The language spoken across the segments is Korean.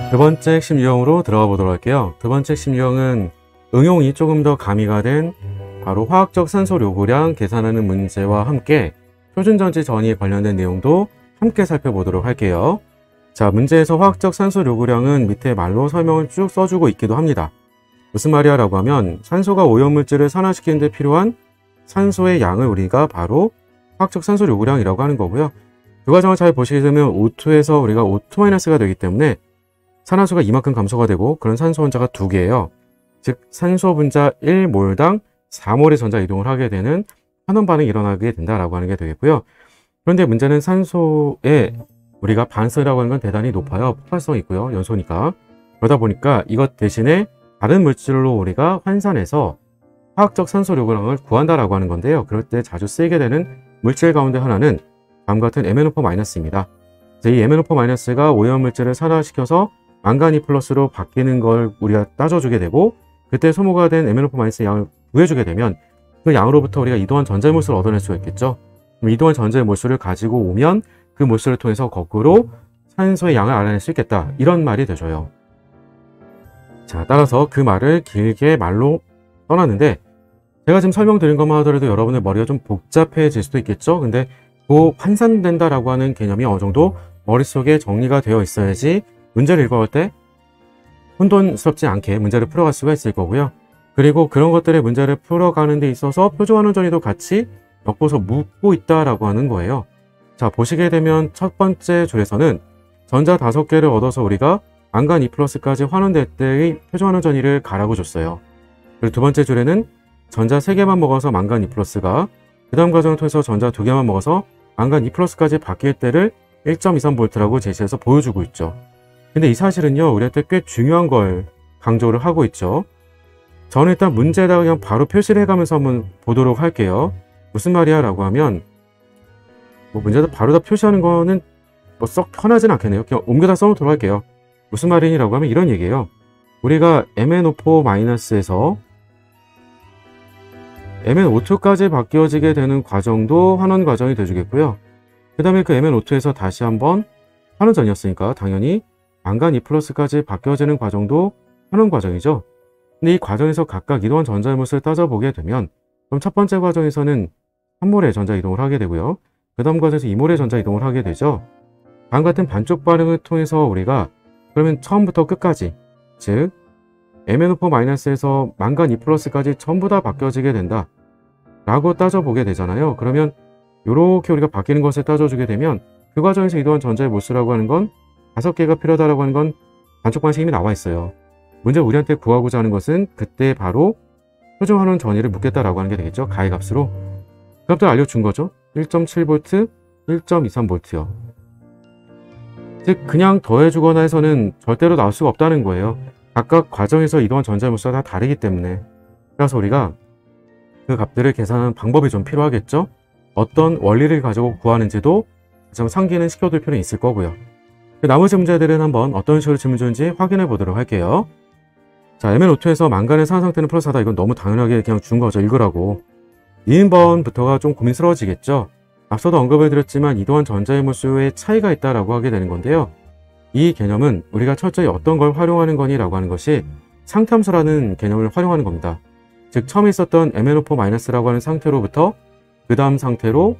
두 번째 핵심 유형으로 들어가 보도록 할게요. 두 번째 핵심 유형은 응용이 조금 더 가미가 된 바로 화학적 산소 요구량 계산하는 문제와 함께 표준전지 전이에 관련된 내용도 함께 살펴보도록 할게요. 자, 문제에서 화학적 산소 요구량은 밑에 말로 설명을 쭉 써주고 있기도 합니다. 무슨 말이야 라고 하면 산소가 오염물질을 산화시키는 데 필요한 산소의 양을 우리가 바로 화학적 산소 요구량이라고 하는 거고요. 그 과정을 잘 보시게 되면 O2에서 우리가 O2-가 되기 때문에 산화수가 이만큼 감소가 되고 그런 산소 원자가 2개예요. 즉 산소 분자 1몰당 4몰의 전자 이동을 하게 되는 환원 반응이 일어나게 된다라고 하는 게 되겠고요. 그런데 문제는 산소의 우리가 반응성이라고 하는 건 대단히 높아요. 폭발성이 있고요. 연소니까. 그러다 보니까 이것 대신에 다른 물질로 우리가 환산해서 화학적 산소 요구량을 구한다라고 하는 건데요. 그럴 때 자주 쓰이게 되는 물질 가운데 하나는 다음과 같은 MnO4-입니다. 이 MnO4-가 오염물질을 산화시켜서 망간 2+로 바뀌는 걸 우리가 따져주게 되고 그때 소모가 된 MnO4- 양을 구해주게 되면 그 양으로부터 우리가 이동한 전자의 몰수를 얻어낼 수가 있겠죠. 그럼 이동한 전자의 몰수를 가지고 오면 그 몰수를 통해서 거꾸로 산소의 양을 알아낼 수 있겠다. 이런 말이 되줘요. 자, 따라서 그 말을 길게 말로 떠났는데 제가 지금 설명드린 것만 하더라도 여러분의 머리가 좀 복잡해질 수도 있겠죠. 근데 그 환산된다라고 하는 개념이 어느 정도 머릿속에 정리가 되어 있어야지 문제를 읽어갈 때 혼돈스럽지 않게 문제를 풀어갈 수가 있을 거고요. 그리고 그런 것들의 문제를 풀어가는 데 있어서 표준환원 전이도 같이 엮어서 묻고 있다라고 하는 거예요. 자, 보시게 되면 첫 번째 줄에서는 전자 5개를 얻어서 우리가 망간 2+까지 환원될 때의 표준환원 전이를 가라고 줬어요. 그리고 두 번째 줄에는 전자 3개만 먹어서 망간 2+가 그 다음 과정을 통해서 전자 2개만 먹어서 망간 2+까지 바뀔 때를 1.23V라고 제시해서 보여주고 있죠. 근데 이 사실은요, 우리한테 꽤 중요한 걸 강조를 하고 있죠. 저는 일단 문제에다가 그냥 바로 표시를 해가면서 한번 보도록 할게요. 무슨 말이야 라고 하면 문제에다 바로 다 표시하는 거는 썩 편하진 않겠네요. 그냥 옮겨다 써놓도록 할게요. 무슨 말이니 라고 하면 이런 얘기예요. 우리가 MnO4-에서 MnO2까지 바뀌어지게 되는 과정도 환원 과정이 되주겠고요. 그 다음에 그 MnO2에서 다시 한번 환원전이었으니까 당연히 망간 2+까지 바뀌어지는 과정도 환원 과정이죠. 근데 이 과정에서 각각 이동한 전자의 몰수를 따져보게 되면 그럼 첫 번째 과정에서는 3몰의 전자 이동을 하게 되고요. 그 다음 과정에서 2몰의 전자 이동을 하게 되죠. 다음 같은 반쪽 반응을 통해서 우리가 그러면 처음부터 끝까지 즉 MnO4-에서 망간 2+까지 전부 다 바뀌어지게 된다 라고 따져보게 되잖아요. 그러면 이렇게 우리가 바뀌는 것을 따져주게 되면 그 과정에서 이동한 전자의 몰수라고 하는 건 5개가 필요하다라고 하는 건 반쪽 방식이 이미 나와 있어요. 문제 우리한테 구하고자 하는 것은 그때 바로 표준환원 전이를 묻겠다라고 하는 게 되겠죠. 가의 값으로. 그 값들 알려준 거죠. 1.7V, 1.23V요. 즉 그냥 더해주거나 해서는 절대로 나올 수가 없다는 거예요. 각각 과정에서 이동한 전자의 몰수가 다 다르기 때문에. 그래서 우리가 그 값들을 계산하는 방법이 좀 필요하겠죠. 어떤 원리를 가지고 구하는지도 좀 상기는 시켜둘 필요는 있을 거고요. 나머지 문제들은 한번 어떤 식으로 질문 주는지 확인해 보도록 할게요. 자, MnO2에서 망간의 산화 상태는 플러스하다. 이건 너무 당연하게 그냥 준 거죠. 읽으라고. 2인번부터가 좀 고민스러워지겠죠. 앞서도 언급을 드렸지만 이동한 전자의 몰수의 차이가 있다라고 하게 되는 건데요. 이 개념은 우리가 철저히 어떤 걸 활용하는 거니 라고 하는 것이 상태함수라는 개념을 활용하는 겁니다. 즉 처음에 있었던 MnO4- 라고 하는 상태로부터 그 다음 상태로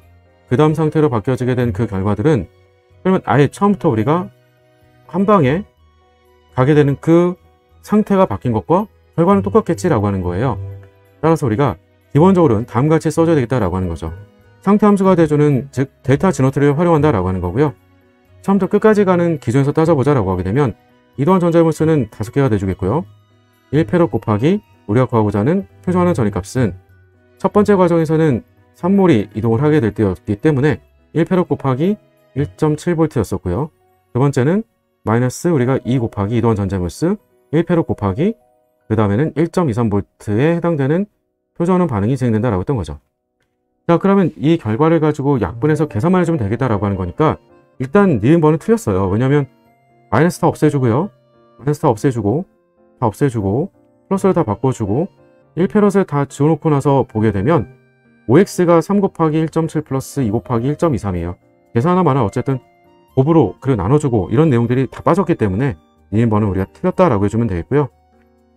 바뀌어지게 된 그 결과들은 그러면 아예 처음부터 우리가 한 방에 가게 되는 그 상태가 바뀐 것과 결과는 똑같겠지라고 하는 거예요. 따라서 우리가 기본적으로는 다음같이 써줘야 되겠다라고 하는 거죠. 상태 함수가 돼주는 즉 델타 진호트를 활용한다라고 하는 거고요. 처음부터 끝까지 가는 기준에서 따져보자라고 하게 되면 이동한 전자의 몰수는 5개가 돼주겠고요. 1페럿 곱하기 우리가 구하고자 하는 표준환원 전이값은 첫 번째 과정에서는 3몰이 이동을 하게 될 때였기 때문에 1페럿 곱하기 1.7V였었고요. 두 번째는 마이너스 우리가 2 곱하기 이동한 전자의 몰수 1페럿 곱하기 그 다음에는 1.23V에 해당되는 표준환원 반응이 진행된다라고 했던 거죠. 자, 그러면 이 결과를 가지고 약분해서 계산만 해주면 되겠다라고 하는 거니까 일단 니은번은 틀렸어요. 왜냐면 마이너스 다 없애주고요. 마이너스 다 없애주고 플러스를 다 바꿔주고 1페럿을 다 지워놓고 나서 보게 되면 5x가 3 곱하기 1.7 플러스 2 곱하기 1.23이에요. 계산 하나 마나 어쨌든 곱으로 그리고 나눠주고 이런 내용들이 다 빠졌기 때문에 니은번은 우리가 틀렸다라고 해주면 되겠고요.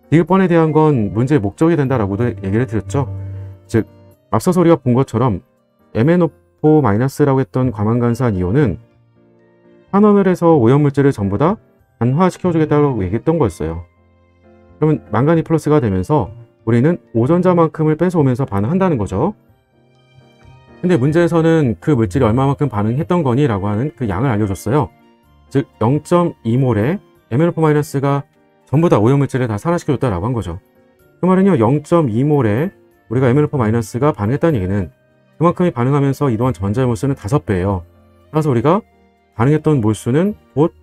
디귿번에 대한 건 문제의 목적이 된다라고도 얘기를 드렸죠. 즉 앞서서 우리가 본 것처럼 MnO4- 라고 했던 과망간산 이온은 환원을 해서 오염물질을 전부 다 반화시켜주겠다고 얘기했던 거였어요. 그러면 망간 2+가 되면서 우리는 오전자만큼을 뺏어오면서 반응한다는 거죠. 근데 문제에서는 그 물질이 얼마만큼 반응했던 거니? 라고 하는 그 양을 알려줬어요. 즉 0.2몰의 MnO4- 전부 다 오염물질을 다 산화시켜줬다라고 한 거죠. 그 말은요, 0.2몰에 우리가 MnO4- 반응했다는 얘기는 그만큼이 반응하면서 이동한 전자의 몰수는 5배예요. 따라서 우리가 반응했던 몰수는 곧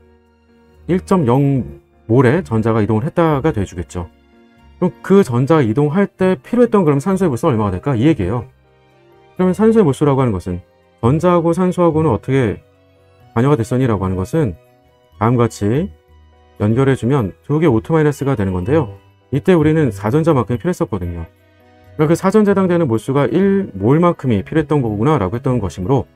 1.0몰의 전자가 이동을 했다가 돼주겠죠. 그럼 그 전자가 이동할 때 필요했던 그럼 산소의 몰수가 얼마가 될까? 이 얘기예요. 그러면 산소의 몰수라고 하는 것은 전자하고 산소하고는 어떻게 관여가 됐었니? 라고 하는 것은 다음과 같이 연결해주면 두 개 O2-가 되는 건데요. 이때 우리는 4전자만큼이 필요했었거든요. 그러니까 그 4전자에 해당되는 몰수가 1몰만큼이 필요했던 거구나 라고 했던 것이므로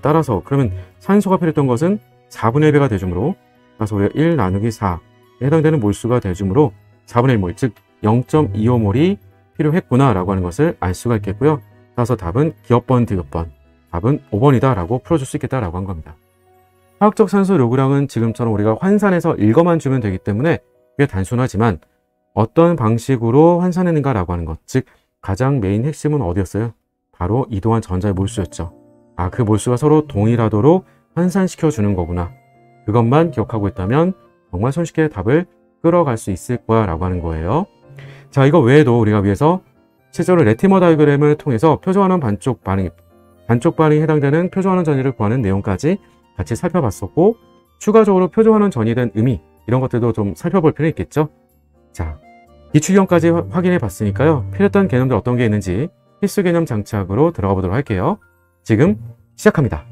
따라서 그러면 산소가 필요했던 것은 4분의 1배가 되주므로 따라서 우리가 1 나누기 4에 해당되는 몰수가 되주므로 4분의 1몰 즉 0.25몰이 필요했구나 라고 하는 것을 알 수가 있겠고요. 따라서 답은 기업번, 디귿번 답은 5번이다 라고 풀어줄 수 있겠다 라고 한 겁니다. 화학적 산소 요구량은 지금처럼 우리가 환산해서 읽어만 주면 되기 때문에 꽤 단순하지만 어떤 방식으로 환산했는가 라고 하는 것, 즉 가장 메인 핵심은 어디였어요? 바로 이동한 전자의 몰수였죠. 그 몰수가 서로 동일하도록 환산시켜 주는 거구나. 그것만 기억하고 있다면 정말 손쉽게 답을 끌어갈 수 있을 거야 라고 하는 거예요. 자, 이거 외에도 우리가 위해서 실제로 레티머 다이어그램을 통해서 표준환원 반쪽 반응에 해당되는 표준환원 전위를 구하는 내용까지 같이 살펴봤었고, 추가적으로 표준환원 전이 된 의미 이런 것들도 좀 살펴볼 필요는 있겠죠. 자, 기출기형까지 확인해 봤으니까요. 필요했던 개념들 어떤 게 있는지 필수 개념 장착으로 들어가 보도록 할게요. 지금 시작합니다.